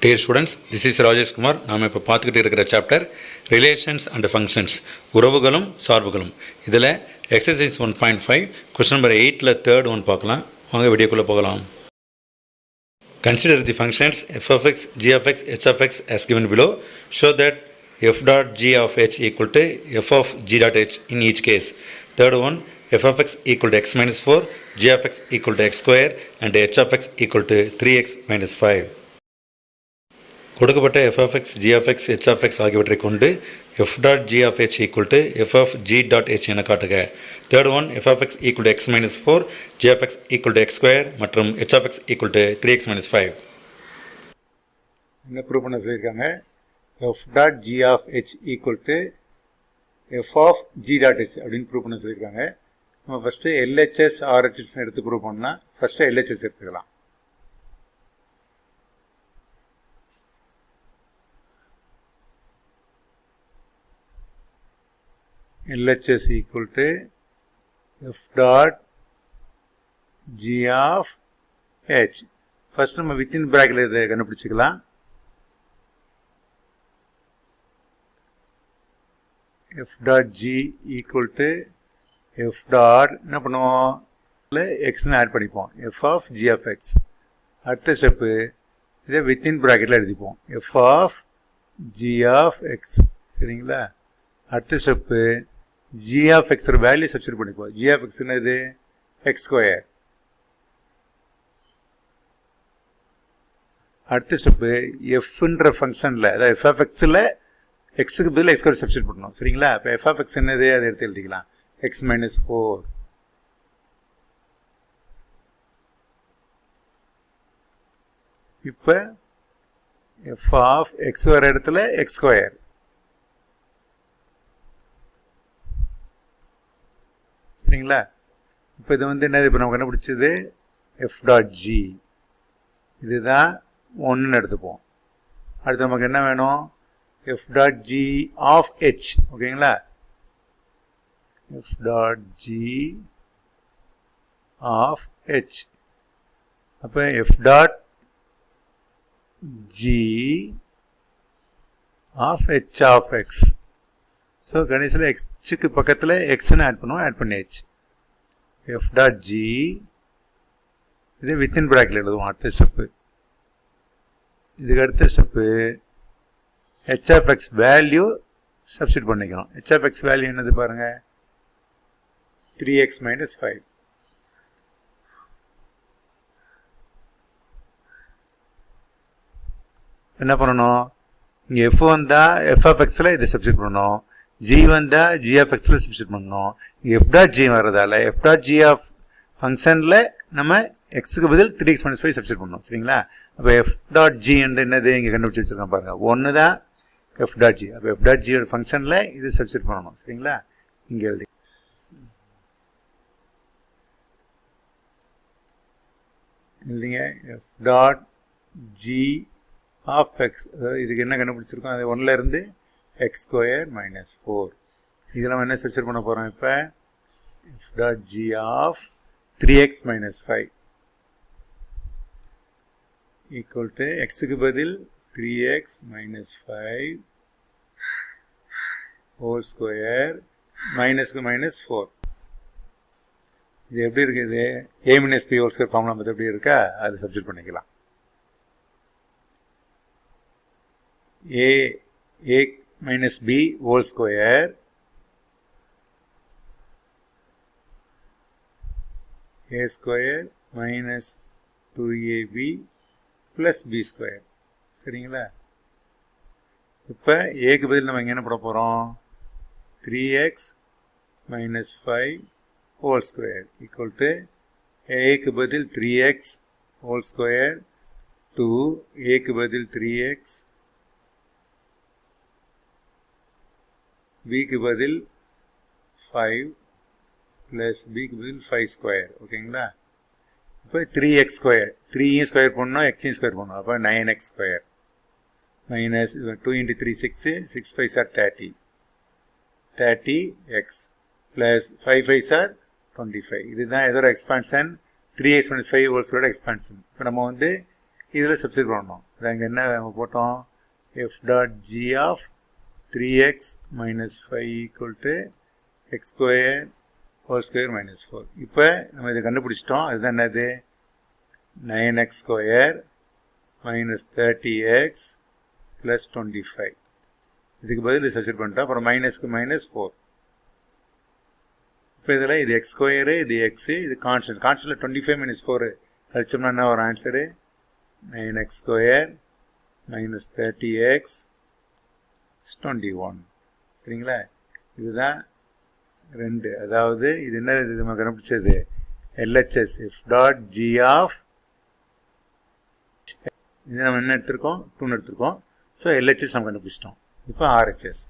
Dear students, this is Rajesh Kumar. நாம் இப்போ பார்த்துக்கிட்டு இருக்கிற சாப்டர் ரிலேஷன்ஸ் அண்ட் ஃபங்க்ஷன்ஸ், உறவுகளும் சார்புகளும். இதில் எக்ஸசைஸ் 1.5 கொஸ்டின் நம்பர் 8ல் தேர்ட் ஒன் பார்க்கலாம். வாங்க வீடியோக்குள்ளே போகலாம். Consider the functions f of x, g of x, h of x as given below. Show that f dot g of h equal to f of g dot h in each case. Third one, f of x equal to x minus 4, g of x equal to x square and h of x equal to 3x minus 5. கொடுக்கப்பட்ட f of x, g of x, h of x ஆகியவற்றை கொண்டு f dot g of h equal to f of g dot h என காட்டுக. Third one, f of x equal to x minus 4, g of x equal to x square மற்றும் h of x equal to 3x minus 5. என்ன prove பண்ண சொல்லியிருக்காங்க? f dot g of h equal to f of g dot h அப்படின்னு prove பண்ண சொல்லியிருக்காங்க. நம்ம first LHS RHS எடுத்து prove பண்ணலாம். ஃபஸ்ட்டு LHS எடுத்துக்கலாம். LHS equal to f dot g of h. First நம்ம வித்தின் பிராக்கெட்ல இதை கண்டுபிடிச்சிக்கலாம். f dot g equal to f dot என்ன பண்ணுவோம், எக்ஸ்னு ஆட் பண்ணிப்போம், f of g of x. அடுத்த ஸ்டெப்பு இதை வித்தின் பிராக்கெட்ல எழுதிப்போம், f of g of x. சரிங்களா? அடுத்த ஸ்டெப்பு g of x ஒரு வேல்யூ சப்ஸ்டிட்யூட் பண்ணிப்போம். g of x என்னது? x square. அடுத்த ஸ்டெப்பு fன்ற ஃபங்க்ஷனில், அதாவது f of xல எக்ஸுக்கு பதில் x ஸ்கொயர் சப்ஸ்டிட்யூட் பண்ணணும். சரிங்களா? இப்போ f of x என்னது அதை எடுத்து எழுதிக்கலாம், x minus 4. இப்போ f of x வர இடத்துல x ஸ்கொயர். சரிங்களா? இப்போ இது என்னது, இப்போ நம்ம கண்டுபிடிச்சது f dot g, இதுதான் 1ன்னு எடுத்துப்போம். அடுத்து நமக்கு என்ன வேணும், f dot g of h. ஓகேங்களா? f dot g of h. அப்போ f dot g of h of x. So கடைசியில் எக்ஸுக்கு பக்கத்தில் எக்ஸ்ன்னு ஆட் பண்ணுவோம், ஆட் பண்ணி h. எஃப் டாட் ஜி இது வித்தின் பிராக்கெட் எழுதுவோம். அடுத்த ஸ்டெப்பு, இதுக்கு அடுத்த step h of x value substitute பண்ணிக்கணும். ஹெச் ஆஃப் எக்ஸ் வேல்யூ என்னது பாருங்க, 3x minus 5. என்ன பண்ணணும், இங்கே எஃப் வந்தால் எஃப் ஆஃப் எக்ஸில் இதை சப்ஸ்டிட் பண்ணணும், ஜி வந்தால் ஜி ஆஃப் எக்ஸில் சப்ஸ்டிட் பண்ணணும். எஃப் டாட் ஜி வர்றதால எஃப் டாட் ஜி ஆஃப் ஃபங்க்ஷனில் நம்ம எக்ஸுக்கு பதில் 3x minus 5 சப்ஸ்டிட் பண்ணணும். சரிங்களா? அப்போ எஃப் டாட் ஜி என்னது இங்கே கண்டுபிடிச்சி வச்சுருக்கோம் பாருங்கள், 1 தான் எஃப் டாட் ஜி. அப்போ எஃப் டாட் ஜி ஒரு ஃபங்க்ஷனில் இது சப்ஸ்டிட் பண்ணணும். சரிங்களா? இங்கே எழுதி இல்லைங்க, f dot g of x, அதாவது இதுக்கு என்ன கண்டுபிடிச்சிருக்கோம், அது 1ல் இருந்து x ஸ்கொயர் மைனஸ் 4. இதில் நம்ம என்ன சப்ஸ்டிட் பண்ண போகிறோம், இப்போ f dot g of 3x minus 5 equal to xக்கு பதில் 3x minus 5 whole square மைனஸ்க்கு மைனஸ் 4. இது எப்படி இருக்குது, a minus b whole square formula பற்றி எப்படி இருக்கா, அது சப்ஸ்டிட் பண்ணிக்கலாம். a minus b whole square a square minus 2ab plus b square. சரிங்களா? இப்போ ஏக்கு பதில் நம்ம இங்கே என்ன போட போகிறோம், 3x minus 5 whole square equal to ஏக்கு பதில் 3x whole square 2 ஏக்கு பதில் 3x பிக்கு பதில் 5 ப்ளஸ் பிக்கு பதில் 5 ஸ்கொயர். ஓகேங்களா? இப்போ 3x ஸ்கொயர், 3யும் ஸ்கொயர் பண்ணணும், எக்ஸையும் ஸ்கொயர் பண்ணணும். அப்போ 9x square minus 2 × 3 6, 6 5 are 30, 30x plus 5 5 are 25. இதுதான் இதோட எக்ஸ்பான்ஷன், 3x minus 5 ஹோல் ஸ்கொயரோட எக்ஸ்பான்ஷன். இப்போ நம்ம இதில் சப்ஸ்டிட் பண்ணணும். அது அங்கே என்ன போட்டோம், f dot g of 3x minus 5 equal to x square whole square minus 4. இப்போ நம்ம இதை கண்டுபிடிச்சிட்டோம். அதுதான் என்னது, 9x square minus 30x plus 25. இதுக்கு பதில் சப்ஸ்டிட் பண்ணிட்டோம். அப்புறம் மைனஸ்க்கு மைனஸ் 4. இப்போ இதில் இது எக்ஸ் ஸ்கொயரு, இது எக்ஸு, இது கான்ஸ்டன்ட். கான்ஸ்டன்ட்டில் 25 மைனஸ் 4 கழிச்சோம்னா என்ன ஒரு answer, 9x square minus 30x 21. சரிங்களா, இதுதான் 2. அதாவது இது என்ன, இது நம்ம கண்டுபிடிச்சது LHS f dot g of, இது நம்ம என்ன எடுத்திருக்கோம், 2 எடுத்திருக்கோம். ஸோ LHS நம்ம கண்டுபிடிச்சிட்டோம். இப்போ RHS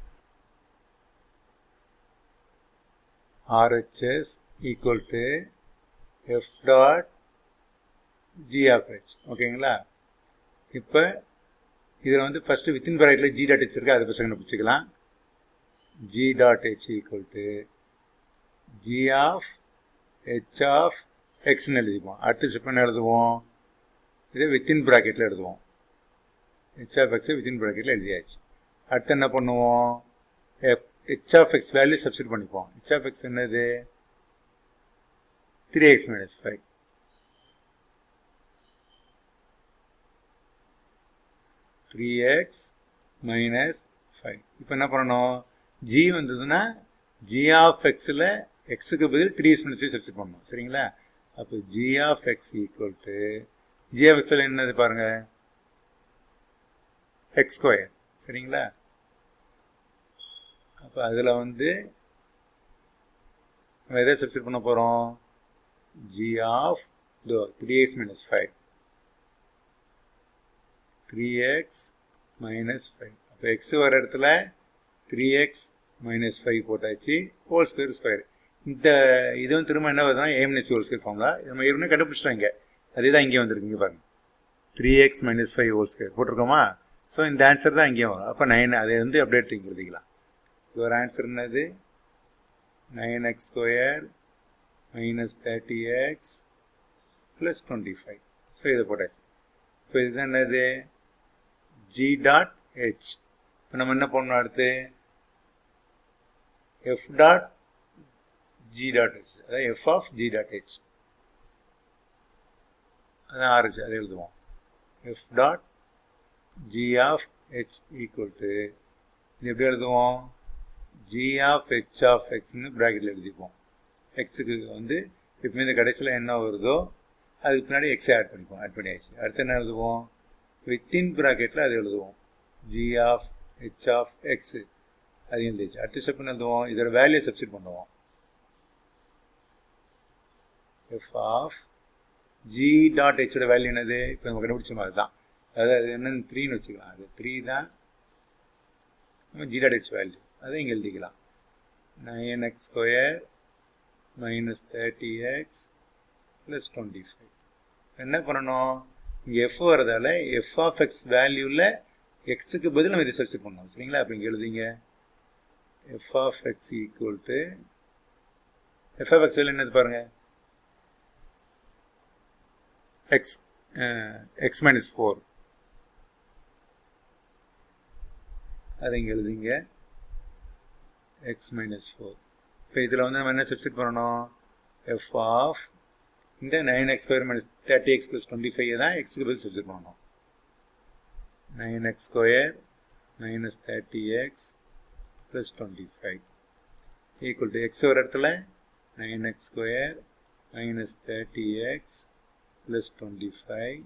equal to f dot g of h. ஓகேங்களா, இப்போ இதில் வந்து ஃபஸ்ட்டு வித்தின் ப்ராக்கெட்டில் ஜி டாட் ஹெச் இருக்குது, அதை ஃபஸ்ட் கண்டுபிடிச்சிக்கலாம். G dot h equal to g of h of எக்ஸ்ன்னு எழுதிப்போம். அடுத்த ஸ்டெப் என்ன எழுதுவோம், இதை வித்தின் ப்ராக்கெட்டில் எழுதுவோம். ஹெச் ஆஃப் எக்ஸை வித்தின் ப்ராக்கெட்டில் எழுதியாச்சு. அடுத்து என்ன பண்ணுவோம், h of x value substitute பண்ணிப்போம். ஹெச் ஆஃப் எக்ஸ் என்னது, 3x மைனஸ் 5. 3x minus 5. இப்போ என்ன பண்ணணும், ஜி வந்ததுன்னா ஜி ஆஃப் எக்ஸில் எக்ஸுக்கு பதில் 3x மைனஸ் 5 சப்ஸ்டிட் பண்ணணும். சரிங்களா, அப்போ g of x equal to g of எக்ஸில் என்னது பாருங்கள், எக்ஸ் ஸ்கொயர். சரிங்களா, அப்போ அதில் வந்து நம்ம எதை சப்ஸ்டிட் பண்ண போகிறோம், G of 3x minus 5, 3x minus 5. அப்போ எக்ஸ் வர இடத்துல 3x மைனஸ் 5 போட்டாச்சு, ஹோல் ஸ்கொயர் ஸ்கொயர். இந்த இதுவும் திரும்ப என்ன வருதுன்னா a minus whole square formula. நம்ம ஏற்கனவே கண்டுபிடிச்சிட்டோம். இங்கே அதே தான் இங்கே வந்துருக்கு. இங்கே பாருங்கள், 3x மைனஸ் 5 ஹோல் ஸ்கொயர் போட்டிருக்கோமா. ஸோ இந்த ஆன்சர் தான் இங்கேயும் வரும். அப்போ 9 அதை வந்து அப்படியே எடுத்து எழுதிக்கலாம். ஒரு ஆன்சர் என்னது, 9x square minus 30x plus 25. So இதை போட்டாச்சு. இப்போ இதுதான் என்னது, ஜி டாட் ஹெச். இப்போ நம்ம என்ன பண்ணணும், அடுத்து f dot G dot H, அதாவது F of G dot h, அதான் ஆரம்பிச்சு அதை எழுதுவோம். F dot g of h equal to, இது எப்படி எழுதுவோம், ஜி ஆஃப் ஹெச் ஆஃப் எக்ஸ்ன்னு ப்ராக்கெட்டில் எழுதிப்போம். எக்ஸுக்கு வந்து இப்போ இந்த கடைசியில் என்ன வருதோ அதுக்கு பின்னாடி எக்ஸை ஆட் பண்ணிப்போம். ஆட் பண்ணியாச்சு. அடுத்து என்ன எழுதுவோம், வித்தின் ப்ராக்கெட்டில் அது எழுதுவோம், g of h of x, அது எழுதிச்சு. அடுத்த ஸ்டெப் என்ன எழுதுவோம், இதோட வேல்யூ சப்ஸ்டிட் பண்ணுவோம். எஃப் ஆஃப் ஜி டாட் ஹெச்சோட வேல்யூ என்னது, இப்போ நம்ம கண்டுபிடிச்ச மாதிரி தான். அதாவது அது என்னன்னு 3ன்னு வச்சுக்கலாம். அது 3 தான் நம்ம ஜி டாட் ஹெச் வேல்யூ. அதை இங்கே எழுதிக்கலாம். 9x square minus 30x plus 25. என்ன பண்ணணும், இங்கே எஃப் வரதால எஃப் ஆஃப் எக்ஸ் வேல்யூவில் எக்ஸுக்கு பதில் நம்ம இதை சப்ஸ்டிட் பண்ணணும். சரிங்களா, அப்போ இங்கே எழுதிங்க, f of x equal to f of x value என்னது பாருங்கள், எக்ஸ் மைனஸ் 4. அதை இங்கே எழுதிங்க, எக்ஸ் மைனஸ் 4. இப்போ இதில் வந்து நம்ம என்ன சப்ஸ்டிட் பண்ணணும், எஃப் ஆஃப் இந்த 9x square minus 30x plus 25 தான் எக்ஸுக்கு பதில் சப்ஸ்டிட் பண்ணணும். 9x square minus 30x plus 25 equal to X ஒரு இடத்துல 9x square minus 30x plus 25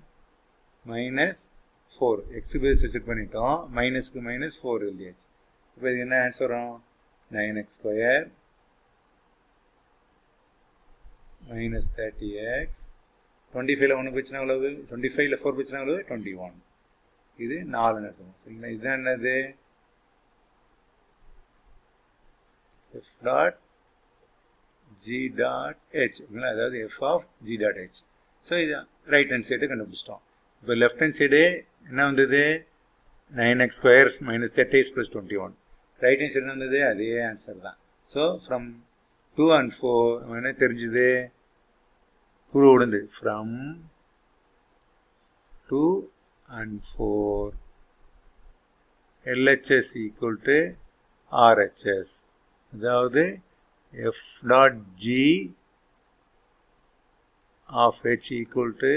minus 4. எக்ஸுக்கு பதில் சப்ஸ்டிட் பண்ணிட்டோம், மைனஸ்க்கு மைனஸ் 4 எழுதியாச்சு. இப்போ இது என்ன ஆன்சர் வரும், 9x ஸ்கொயர் மைனஸ் 30x, 25ல் 1 போச்சுன்னா எவ்வளவு, 25ல் 4 போச்சுன்னா எவ்வளவு, 21. இது 4 நடக்கும். சரிங்களா, இதுதான் என்னது, F dot G dot H. அதாவது F of G dot H. So இது ரைட் ஹேண்ட் சைடு கண்டுபிடிச்சிட்டோம். இப்போ லெஃப்ட் ஹேண்ட் சைடு என்ன வந்தது, 9x square minus 30x plus 21. Right hand side என்ன வந்தது, அதே ஆன்சர் தான். ஸோ ஃப்ரம் 2 and 4 நம்ம என்ன தெரிஞ்சுது, proved. From 2 and 4, LHS equal to RHS. அதாவது f dot g of h equal to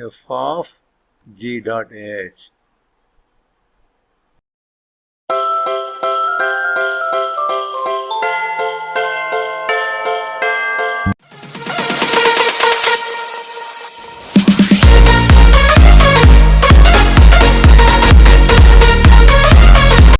f of g dot h.